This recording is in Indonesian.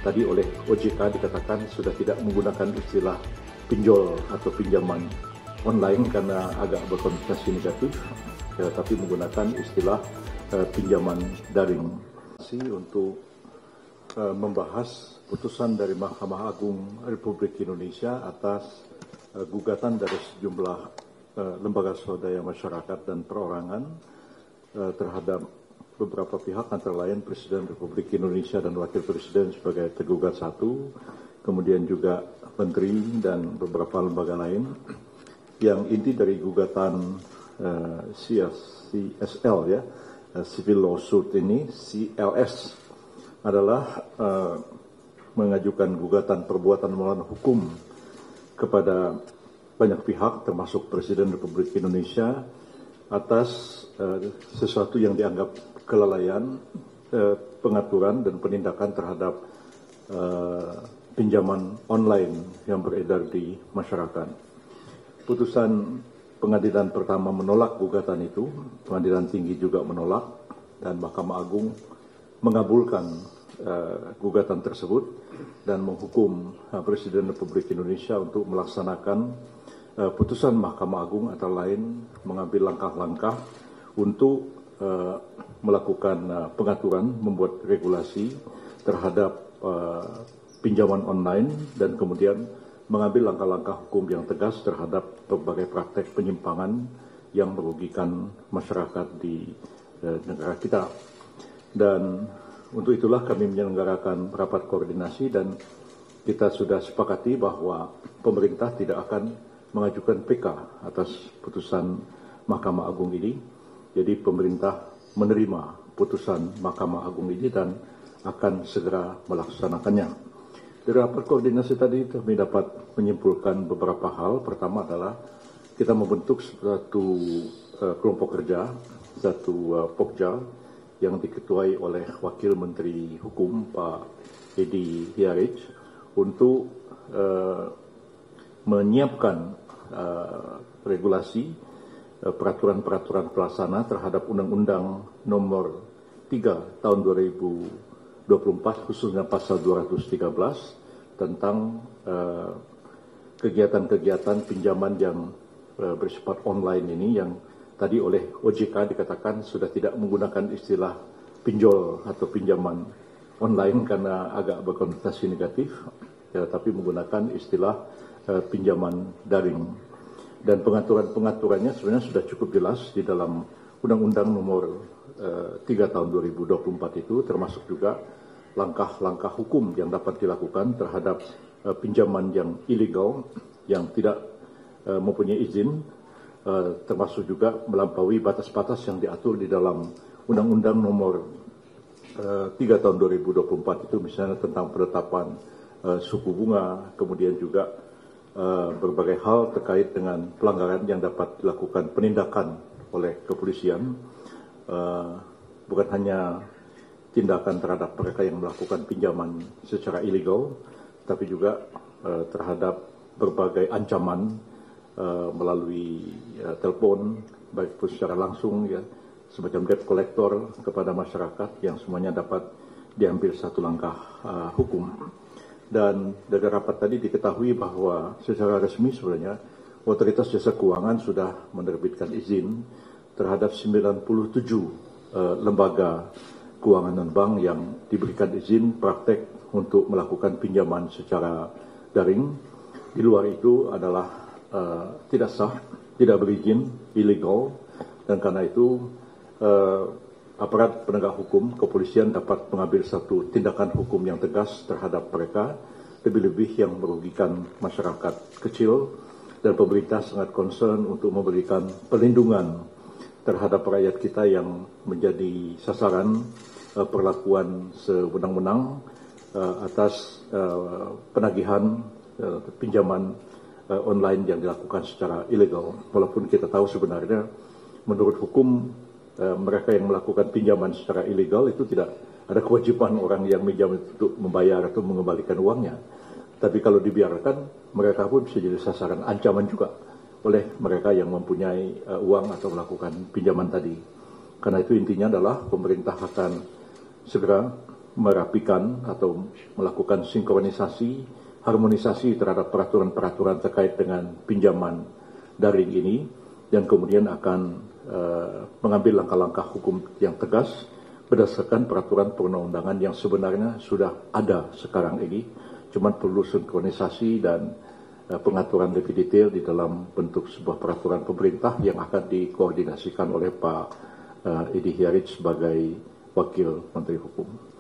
tadi oleh OJK dikatakan sudah tidak menggunakan istilah pinjol atau pinjaman online karena agak berkonotasi negatif, tapi menggunakan istilah pinjaman daring. Untuk membahas putusan dari Mahkamah Agung Republik Indonesia atas gugatan dari sejumlah lembaga swadaya masyarakat dan perorangan terhadap beberapa pihak, antara lain Presiden Republik Indonesia dan Wakil Presiden sebagai tergugat satu, kemudian juga Menteri dan beberapa lembaga lain. Yang inti dari gugatan CSL ya, Civil Lawsuit ini, CLS, adalah mengajukan gugatan perbuatan melawan hukum kepada banyak pihak termasuk Presiden Republik Indonesia atas sesuatu yang dianggap kelalaian pengaturan dan penindakan terhadap pinjaman online yang beredar di masyarakat. Putusan pengadilan pertama menolak gugatan itu, pengadilan tinggi juga menolak, dan Mahkamah Agung mengabulkan gugatan tersebut dan menghukum Presiden Republik Indonesia untuk melaksanakan putusan Mahkamah Agung, antara lain mengambil langkah-langkah untuk melakukan pengaturan, membuat regulasi terhadap pinjaman online, dan kemudian mengambil langkah-langkah hukum yang tegas terhadap berbagai praktek penyimpangan yang merugikan masyarakat di negara kita. Dan untuk itulah kami menyelenggarakan rapat koordinasi dan kita sudah sepakati bahwa pemerintah tidak akan mengajukan PK atas putusan Mahkamah Agung ini. Jadi pemerintah menerima putusan Mahkamah Agung ini dan akan segera melaksanakannya. Dari rapat koordinasi tadi kami dapat menyimpulkan beberapa hal. Pertama adalah kita membentuk satu kelompok kerja, satu Pokja yang diketuai oleh Wakil Menteri Hukum Pak Edi Hiarij untuk menyiapkan regulasi peraturan-peraturan pelaksana terhadap Undang-Undang Nomor 3 Tahun 2024, khususnya Pasal 213 tentang kegiatan-kegiatan pinjaman yang bersifat online ini, yang tadi oleh OJK dikatakan sudah tidak menggunakan istilah pinjol atau pinjaman online karena agak berkonotasi negatif, tapi menggunakan istilah pinjaman daring. Dan pengaturan-pengaturannya sebenarnya sudah cukup jelas di dalam Undang-Undang Nomor 3 Tahun 2024 itu, termasuk juga langkah-langkah hukum yang dapat dilakukan terhadap pinjaman yang ilegal, yang tidak mempunyai izin, termasuk juga melampaui batas-batas yang diatur di dalam Undang-Undang Nomor 3 Tahun 2024 itu, misalnya tentang penetapan suku bunga, kemudian juga berbagai hal terkait dengan pelanggaran yang dapat dilakukan penindakan oleh kepolisian, bukan hanya tindakan terhadap mereka yang melakukan pinjaman secara ilegal, tapi juga terhadap berbagai ancaman melalui telepon, baik pun secara langsung, ya, semacam debt collector kepada masyarakat, yang semuanya dapat diambil satu langkah hukum. Dan dari rapat tadi diketahui bahwa secara resmi sebenarnya Otoritas Jasa Keuangan sudah menerbitkan izin terhadap 97 lembaga keuangan non-bank yang diberikan izin praktek untuk melakukan pinjaman secara daring. Di luar itu adalah tidak sah, tidak berizin, ilegal, dan karena itu aparat penegak hukum, kepolisian dapat mengambil satu tindakan hukum yang tegas terhadap mereka, lebih-lebih yang merugikan masyarakat kecil, dan pemerintah sangat concern untuk memberikan perlindungan terhadap rakyat kita yang menjadi sasaran perlakuan sewenang-wenang atas penagihan pinjaman online yang dilakukan secara ilegal. Walaupun kita tahu sebenarnya menurut hukum mereka yang melakukan pinjaman secara ilegal itu tidak ada kewajiban orang yang minjam untuk membayar atau mengembalikan uangnya. Tapi kalau dibiarkan, mereka pun bisa jadi sasaran ancaman juga oleh mereka yang mempunyai uang atau melakukan pinjaman tadi. Karena itu intinya adalah pemerintah akan segera merapikan atau melakukan sinkronisasi, harmonisasi terhadap peraturan-peraturan terkait dengan pinjaman daring ini, dan kemudian akan mengambil langkah-langkah hukum yang tegas berdasarkan peraturan perundang-undangan yang sebenarnya sudah ada sekarang ini, cuma perlu sinkronisasi dan pengaturan lebih detail di dalam bentuk sebuah peraturan pemerintah yang akan dikoordinasikan oleh Pak Edi Hiarit sebagai Wakil Menteri Hukum.